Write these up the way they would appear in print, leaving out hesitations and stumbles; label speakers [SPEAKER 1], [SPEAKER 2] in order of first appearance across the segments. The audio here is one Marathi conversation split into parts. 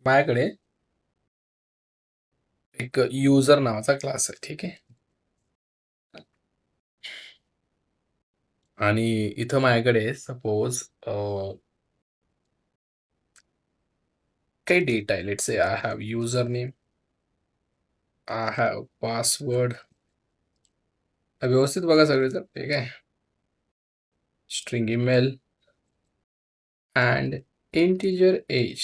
[SPEAKER 1] माझ्याकडे एक युजर नावाचा क्लास आहे, ठीक आहे. आणि इथं माझ्याकडे सपोज काही डेटा आहे. Let's say I have user name, I have password. व्यवस्थित बघा सगळे, तर ठीक आहे. String email and integer age.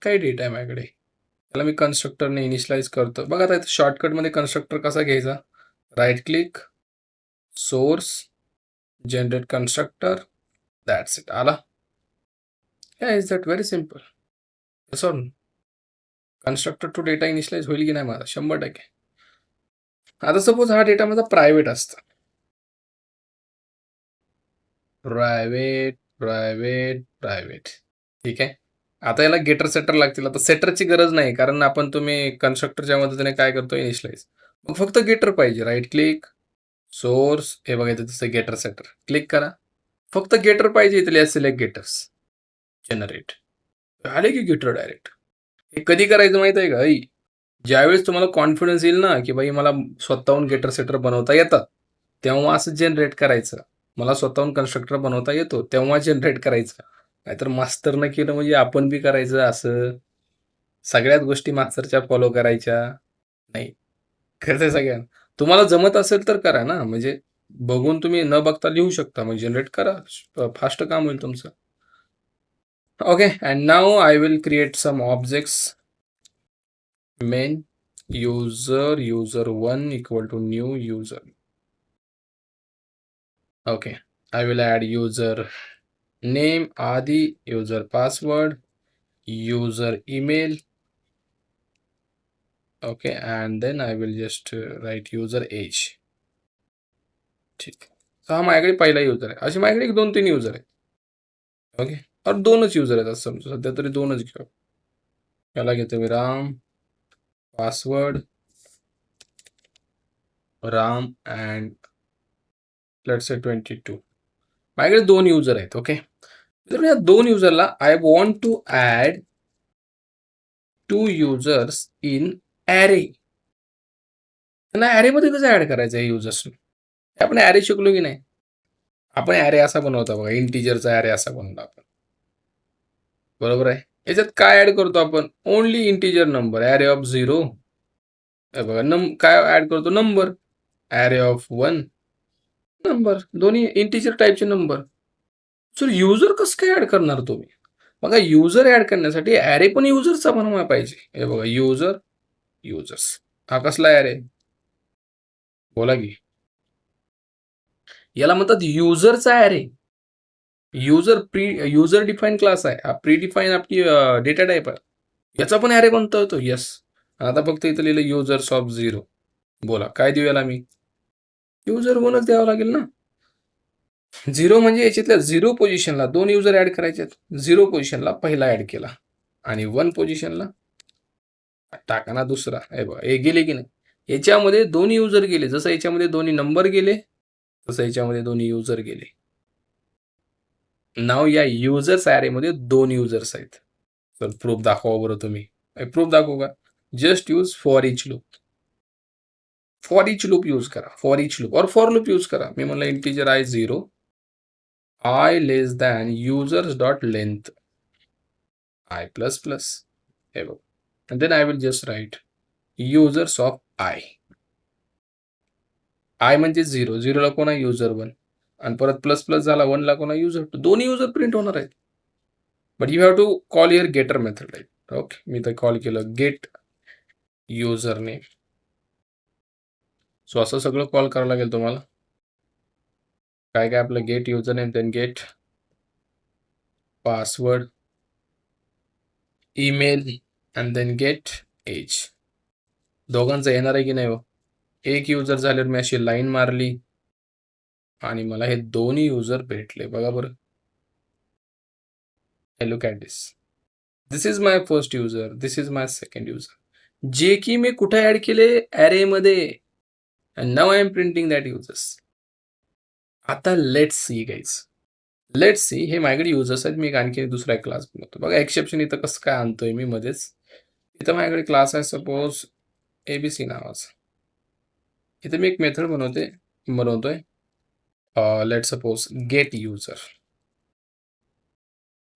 [SPEAKER 1] काही डेटा आहे माझ्याकडे. त्याला मी कन्स्ट्रक्टरने इनिशियलाइज करतो. बघा आता शॉर्टकटमध्ये कन्स्ट्रक्टर कसा घ्यायचा. Right click, source, generate constructor, that's it. आला. Is that very simple. Sorry, constructor to data initialize होईल की नाही माझा? 100%. आता सपोज हा डेटा माझा प्रायव्हेट असता. प्रायव्हेट. ठीक आहे. आता याला गेटर सेटर लागतील. आता सेटरची गरज नाही, कारण आपण तुम्ही कन्स्ट्रक्टरच्या मदतीने काय करतो, इनिशियलाइज. मग फक्त गेटर पाहिजे. राईट क्लिक, सोर्स, हे बघायचं तसं गेटर सेटर. क्लिक करा. फक्त गेटर पाहिजे. इथले सिलेक्ट गेटर्स, जनरेट. आले की गेटर डायरेक्ट. हे कधी करायचं माहित आहे का? ज्यावेळेस तुम्हाला कॉन्फिडन्स येईल ना, की बाई मला स्वतःहून गेटर सेटर बनवता येतात, तेव्हा असं जनरेट करायचं. मला स्वतःहून कन्स्ट्रक्टर बनवता येतो, तेव्हा जनरेट करायचं. नाहीतर मास्तरनं केलं म्हणजे आपण बी करायचं असं. सगळ्याच गोष्टी मास्तरच्या फॉलो करायच्या नाही. खरं सगळ्यांना तुम्हाला जमत असेल तर करा ना. म्हणजे बघून तुम्ही न बघता लिहू शकता, मग जनरेट करा. फास्ट काम होईल तुमचं. Okay, and now I will create some objects. main user1 equal to new user. Okay, I will add user name Adi, user password, user email. Okay, and then I will just write user age. ठीक. हा माझ्याकडे पहिला युजर आहे. असे माझ्याकडे 2-3 युजर आहेत. ओके, और 2च युजर आहेत असं समजू. सध्या तरी 2च घेऊ. याला घेतो मी Ram, password Ram and let's say 22. माझ्याकडे 2 युजर आहेत. ओके, तर या 2 युजरला I want to add 2 users in array. त्यांना ॲरेमध्ये कसं ॲड करायचं आहे युजर्सने? आपण ॲरे शिकलो की नाही? आपण ॲरे असा बनवतो बघा, इंटिजरचा ॲरे असा बनवला आपण, बरोबर आहे. याच्यात काय ॲड करतो आपण? Only integer number. Array of 0 बघा, काय ॲड करतो? नंबर. Array of 1 number. दोन्ही इंटिजर टाईपचे नंबर. सर युजर कसं काय ॲड करणार तुम्ही? बघा, युजर ॲड करण्यासाठी ॲरे पण युजर्सचा बनवायला पाहिजे. हे बघा, युजर्स. हा कसला ॲरे? बोला की. याला म्हणतात युजरचा ॲरे. युजर डिफाईन क्लास आहे हा. प्री डिफाईन आपली डेटा टाईप आहे. याचा पण ॲरे बनता येतो. येस. आता फक्त इथं लिहिलं युजर्स ऑफ 0. बोला, काय देऊ याला मी? युजर 1च द्यावं लागेल ना. 0 म्हणजे याच्यातल्या 0 पोझिशनला 2 युजर ॲड करायचे. 0 पोझिशनला पहिला ॲड केला आणि 1 पोझिशनला टाका ना दुसरा. हे बघा, हे गेले की नाही? याच्यामध्ये 2 युजर गेले. जसं याच्यामध्ये दोन्ही नंबर गेले, तसं याच्यामध्ये 2 युजर गेले. नाव या युजर्स ॲरेमध्ये 2 युजर्स आहेत. तर प्रूफ दाखवा बरं तुम्ही. प्रूफ दाखवू का? Just use for each loop. For each loop use करा. फॉर इच लूप और फॉर लूप यूज करा. मी म्हणलं integer I 0, I less than users dot length I plus plus. हे बघ, and then I will just write users of I. I म्हणजे 0. 0 ला कोण आहे? युजर 1. आणि परत प्लस प्लस झाला 1 ला कोण आहे? युजर 2. दोन्ही युजर प्रिंट होणार आहेत. But you have to call your getter method. Okay, मी तर कॉल केलं गेट युजर नेम. सो असं सगळं कॉल करावं लागेल तुम्हाला. काय काय आपलं get user name, then get password, email and then get age. दोघांचं येणार आहे की नाही हो? एक युजर झाल्यावर मी अशी लाईन मारली आणि मला हे दोन्ही युजर भेटले. बघा बरं. Look at this. This is my first user, this is my second user, जे की मी कुठे ॲड केले? ॲरेमध्ये. And now I am printing that users. आता let's see guys. Let's see. हे माझ्याकडे युजर्स आहेत. मी आणखी दुसरा एक क्लास बनवतो. बघा, एक्सेप्शन इथं कसं काय आणतोय मी मध्येच. इथं माझ्याकडे क्लास आहे सपोज ABC नावाचा. इथे मी एक मेथड बनवतोय. Let suppose get user.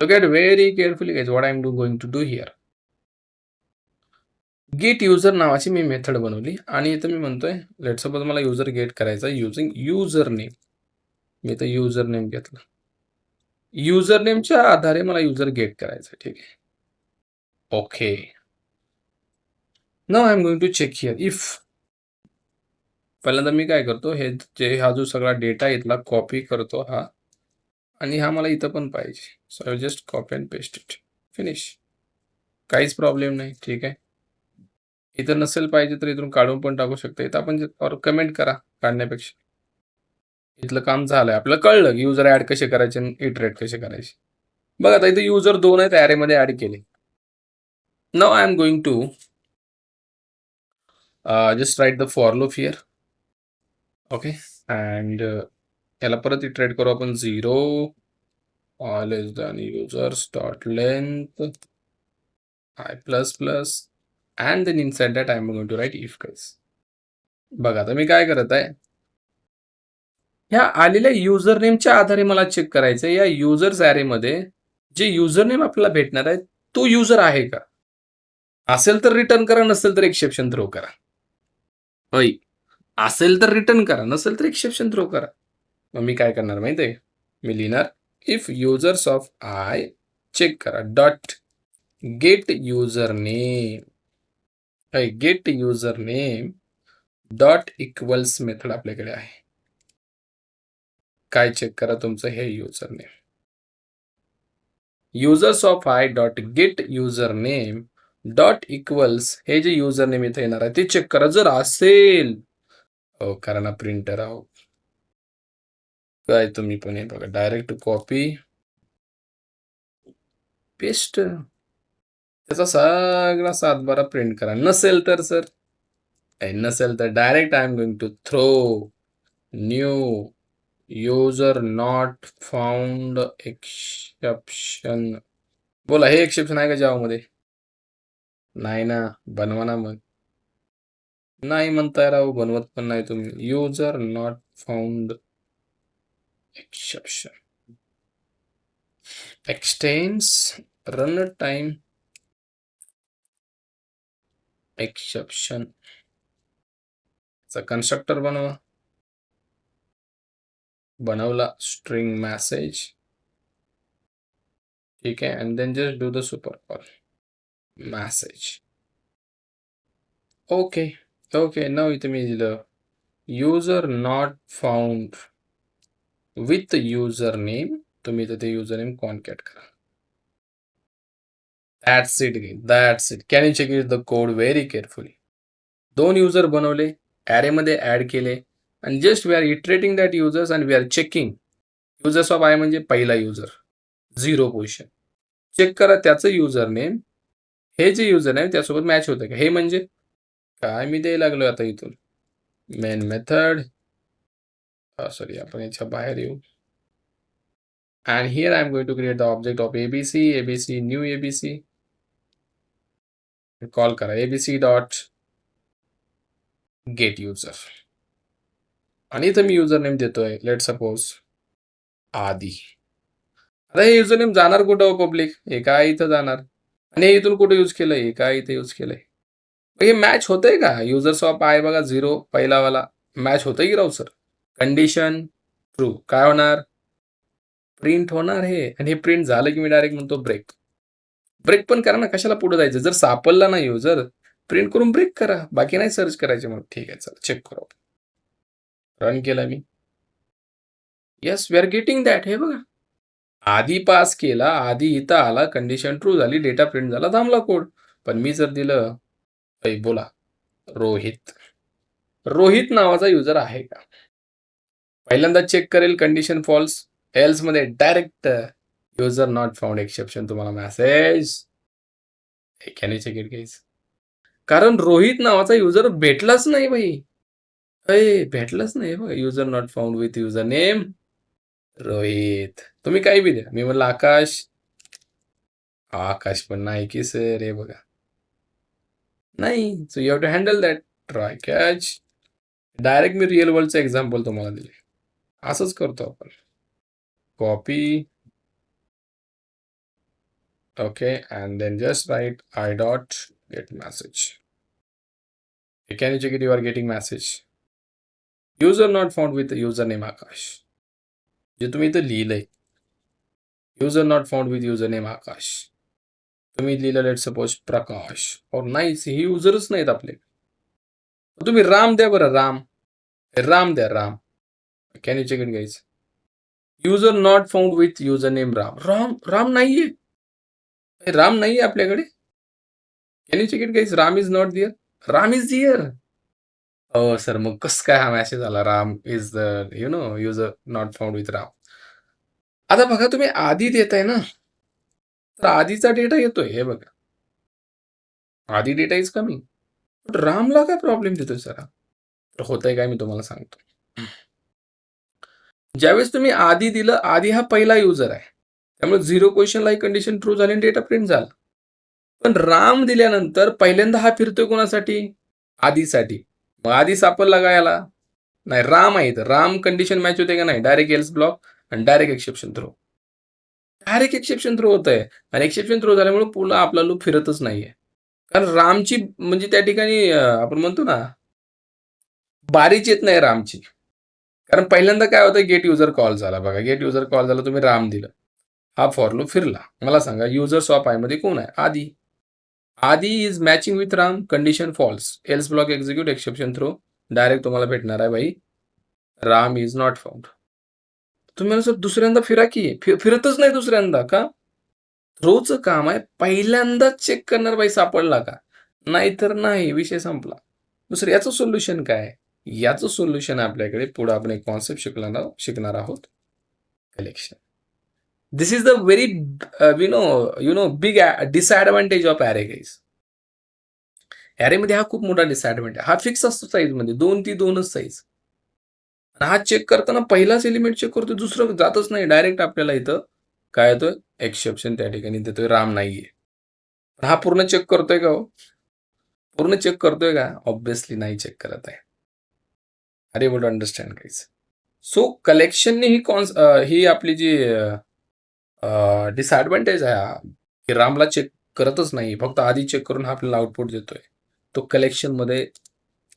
[SPEAKER 1] Look at very carefully guys what I am going to do here. Get user नावाची मी मेथड बनवली आणि इथं मी म्हणतोय लेट सपोज मला युजर गेट करायचा युजिंग युजर नेम. मी इथं युजर नेम घेतलं. युजर नेमच्या आधारे मला युजर गेट करायचं. ठीक आहे. Okay. Now I am going to check here if. पहिल्यांदा मी काय करतो हा जो सगळा डेटा इथला कॉपी करतो हा आणि हा मला इथं पण पाहिजे. So I just copy and paste it. Finish. काहीच प्रॉब्लेम नाही. ठीक आहे. इथं नसेल पाहिजे तर इथून काढून पण टाकू शकता. इथं आपण कमेंट करा काढण्यापेक्षा. इथलं काम झालंय. आपल्याला कळलं की युजर ऍड कसे करायचे आणि इटरेट कसे करायचे. बघा आता इथे युजर 2 आहेत ॲरेमध्ये ऍड केले. Now I am going to just write the for loop here. Okay. And याला परत इटरेट करू आपण 0 less than users dot length I ++ and then inside that I am going to write if guys. बघा आता मी काय करत आहे. ह्या आलेल्या युजर नेमच्या आधारे मला चेक करायचं या युजर्स ॲरेमध्ये जे युजर नेम आपल्याला भेटणार आहे तो युजर आहे का? असेल तर रिटर्न करा, नसेल तर एक्सेप्शन थ्रो करा. होय. असेल तर रिटर्न करा, नसेल तर एक्सेप्शन थ्रो करा. मग मी काय करणार माहिती आहे? मी लिहिणार if users of I check करा dot get user name. Get user name dot equals method आपल्याकडे आहे. काय चेक करा तुमचं हे user name. Users of I dot get user name dot equals हे जे युजर नेम इथे येणार आहे ते चेक करा. जर असेल करा ना प्रिंटर आहो. काय तुम्ही पण हे बघा डायरेक्ट कॉपी पेस्ट त्याचा सगळा 7/12 प्रिंट करा. नसेल तर सर नसेल तर direct I am going to throw new user not found exception. बोला हे एक्सेप्शन आहे का जावामध्ये? नाही ना. बनवा ना मग. नाही म्हणताय राव. बनवत पण नाही तुम्ही. User not found exception. Extends run time exception चा कन्स्ट्रक्टर बनवला स्ट्रिंग मेसेज. ठीक आहे. And then just do the super call message. Okay. नाव इथे मी दिलं user not found with user name. तुम्ही इथे ते युजर नेम कॉन्कॅट करा. That's it. Can you check it the code very carefully. 2 user बनवले, ॲरेमध्ये ॲड केले आणि just we are iterating that users and we R checking. Users of i म्हणजे पहिला युजर 0 पोझिशन. चेक करा त्याचं युजर नेम हे जे युजर नेम त्यासोबत मॅच होतं का. हे म्हणजे काय मी द्यायला लागलो आता इथून मेन मेथड. सॉरी आपण याच्या बाहेर येऊ. And here I am going to create the object of ABC, new ABC. Call करा ABC डॉट गेट युजर आणि इथं मी युजर नेम देतोय लेट सपोज आदी. आता हे युजर नेम जाणार कुठं पब्लिक? हे काय इथं जाणार आणि हे इथून कुठं यूज केलंय? हे काय इथे यूज केलंय? हे मॅच होतंय का? युजर्स ऑफ आय बघा 0 पहिलावाला मॅच होतंय की राव सर? Condition true. काय होणार? प्रिंट होणार हे. आणि हे प्रिंट झालं की मी डायरेक्ट म्हणतो ब्रेक पण करा ना. कशाला पुढे जायचं? जर सापडला ना युजर प्रिंट करून ब्रेक करा. बाकी नाही सर्च करायचे. मग ठीक आहे चला चेक करू. रन केला मी. Yes we are getting that. हे बघा आधी पास केला, आधी इथं आला, कंडिशन ट्रू झाली, डेटा प्रिंट झाला, थांबला कोड. पण मी जर दिलं बोला रोहित नावाचा युजर आहे का? पहिल्यांदा चेक करेल कंडिशन फॉल्स. एल्स मध्ये direct user not found exception तुम्हाला message. Can you check it guys? कारण रोहित नावाचा युजर भेटलाच नाही भाई. भेटलाच नाही बघा. User not found with user name Rohit. तुम्ही काही बी द्या. मी म्हणलं आकाश पण नाही की सर. हे बघा नाही. So you have to handle that. Try catch. Direct मी रिअल वर्ल्डचं एक्झाम्पल तुम्हाला दिले. असंच करतो आपण. Copy. Okay, and then just write I dot get message. Can you check it? You are getting message. User not found with username Akash. जे तुम्ही इथं लिहिलंय. User not found with username Akash. तुम्ही लिहिलं लेट सपोज प्रकाश. और नाहीच, हे युजरच नाहीत आपले. तुम्ही राम द्या बरं, राम. राम द्या, Ram. Can you check it, guys? User not found with username Ram. Ram नाहीये. राम नाहीये आपल्याकडे. Can you check it, guys? Ram is not there. Ram is there. हो सर, मग कसं काय हा मेसेज आला? Ram is the user not found with Ram. आता बघा, तुम्ही आधी देताय ना, तर आधीचा डेटा येतोय. हे बघा, आधी डेटा इज कमिंग. बट रामला काय प्रॉब्लेम देतोय सर? तर होतंय काय मी तुम्हाला सांगतो. ज्यावेळेस तुम्ही आधी दिलं, आधी हा पहिला युजर आहे, त्यामुळे 0 क्वेश्चनला ही कंडिशन ट्रू झाली आणि डेटा प्रिंट झाला. पण राम दिल्यानंतर पहिल्यांदा हा फिरतोय कोणासाठी? आधीसाठी. मग आधी सापडला का याला? नाही, राम आहे इथं. राम कंडिशन मॅच होते का नाही? डायरेक्ट एल्स ब्लॉक आणि direct exception throw. Direct exception throw होत आहे आणि एक्सेप्शन थ्रो झाल्यामुळे पुन्हा आपला लूप फिरतच नाहीये. कारण रामची म्हणजे त्या ठिकाणी आपण म्हणतो ना, बारीच येत नाही रामची. कारण पहिल्यांदा काय होतं, गेट युजर कॉल झाला. बघा, गेट युजर कॉल झाला, तुम्ही राम दिलं, हा फॉर लूप फिरला. मला सांगा, युजर स्वॉप आहे मध्ये कोण आहे? आधी. आधी is matching with Ram, condition false, else block execute, exception throw. Direct तुम्हाला भेटणार आहे भाई, राम इज नॉट फाउंड. तुम्ही सर दुसऱ्यांदा फिरा की, फिरतच नाही दुसऱ्यांदा का? थ्रोचं काम आहे पहिल्यांदाच चेक करणार बाई सापडला का, नाहीतर नाही, विषय संपला. दुसरं याचं सोल्युशन काय? याचं सोल्युशन आपल्याकडे पुढे आपण एक कॉन्सेप्ट शिकणार आहोत, collection. This is the very big disadvantage of array guys. ॲरेमध्ये हा खूप मोठा डिसएडव्हान्टेज. हा फिक्स असतो साईजमध्ये, 2 ती 2च साईज. हा चेक करताना पहिलाच एलिमेंट चेक करतो, दुसरं जातच नाही. डायरेक्ट आपल्याला इथं काय येतोय? एक्सेप्शन त्या ठिकाणी देतोय, राम नाहीये. हा पूर्ण चेक करतोय का हो? पूर्ण चेक करतोय का? ऑब्व्हियसली नाही चेक करत आहे. Are you able to understand guys? So कलेक्शनने ही आपली जी डिसएडव्हान्टेज आहे हा, की रामला चेक करतच नाही, फक्त आधी चेक करून हा आपल्याला आउटपुट देतोय, तो कलेक्शनमध्ये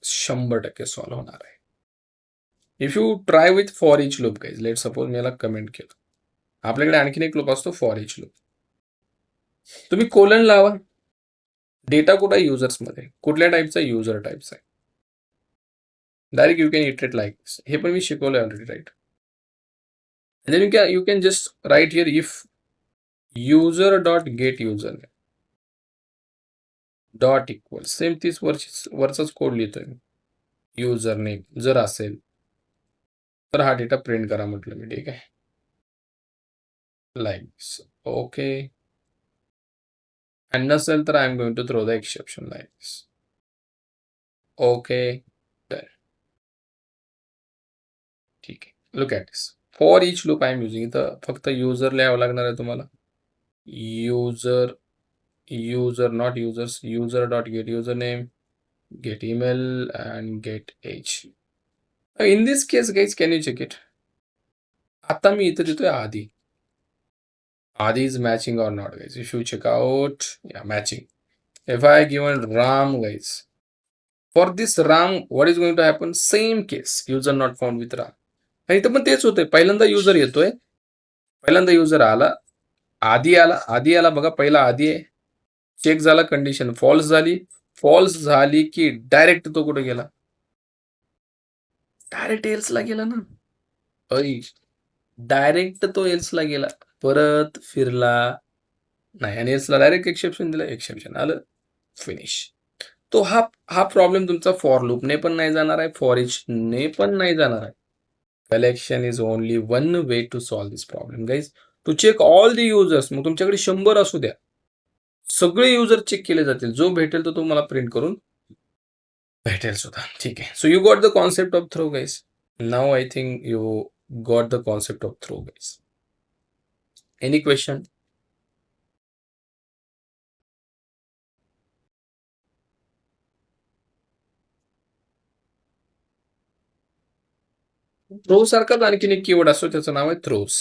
[SPEAKER 1] 100% सॉल्व्ह होणार आहे. If you try with for each loop guys, let suppose मी याला कमेंट केलं. आपल्याकडे आणखीन एक लूप असतो, फॉर इच लूप. तुम्ही कोलन लावा. डेटा कुठं आहे? युजर्समध्ये. कुठल्या टाईपचा? युजर टाईपचा आहे. Direct you can iterate like this. हे पण मी शिकवलंय already, right? then you can just write here if user dot get username dot equal same तीच वरचाच कोड लिहितोय मी. युजर नेम जर असेल तर हा डेटा प्रिंट करा म्हटलं मी, ठीक आहे? लाईक्स. ओके. आणि नसेल तर I am going to throw the exception likes. Okay, ठीक आहे. Look at this. For each loop I am using. इथं फक्त युजर लिहावं लागणार आहे तुम्हाला. User not users. User dot get user name, get email and get age. In this case guys, can you check it? आता मी इथं देतोय आधी. आधी is matching or not guys. If you check out, या matching. If I given Ram guys, for this Ram what is going to happen? Same case, user not found with Ram. आणि इथं पण तेच होतंय. पहिल्यांदा युजर येतोय, पहिल्यांदा युजर आला, आधी आला बघा, पहिला आधी आहे. चेक झाला, कंडिशन फॉल्स झाली की डायरेक्ट तो कुठे गेला? डायरेक्ट एल्सला गेला ना. डायरेक्ट तो एल्सला गेला, परत फिरला नाही आणि एल्सला डायरेक्ट एक्सेप्शन दिलं, एक्सेप्शन आलं, फिनिश. तो हा प्रॉब्लेम तुमचा फॉर लूपने पण नाही जाणार आहे, फॉर इच ने पण नाही जाणार आहे. Collection is only one way to solve this problem guys, to check all the users. मग तुमच्याकडे 100 असू द्या, सगळे युजर चेक केले जातील. जो भेटेल तो तुम्हाला प्रिंट करून भेटेल सुद्धा, ठीक आहे? So you got the concept of throw guys. Now I think you got the concept of throw guys. Any question? Throw सारखाच आणखीन एक कीवर्ड असतो त्याचं नाव आहे थ्रोज.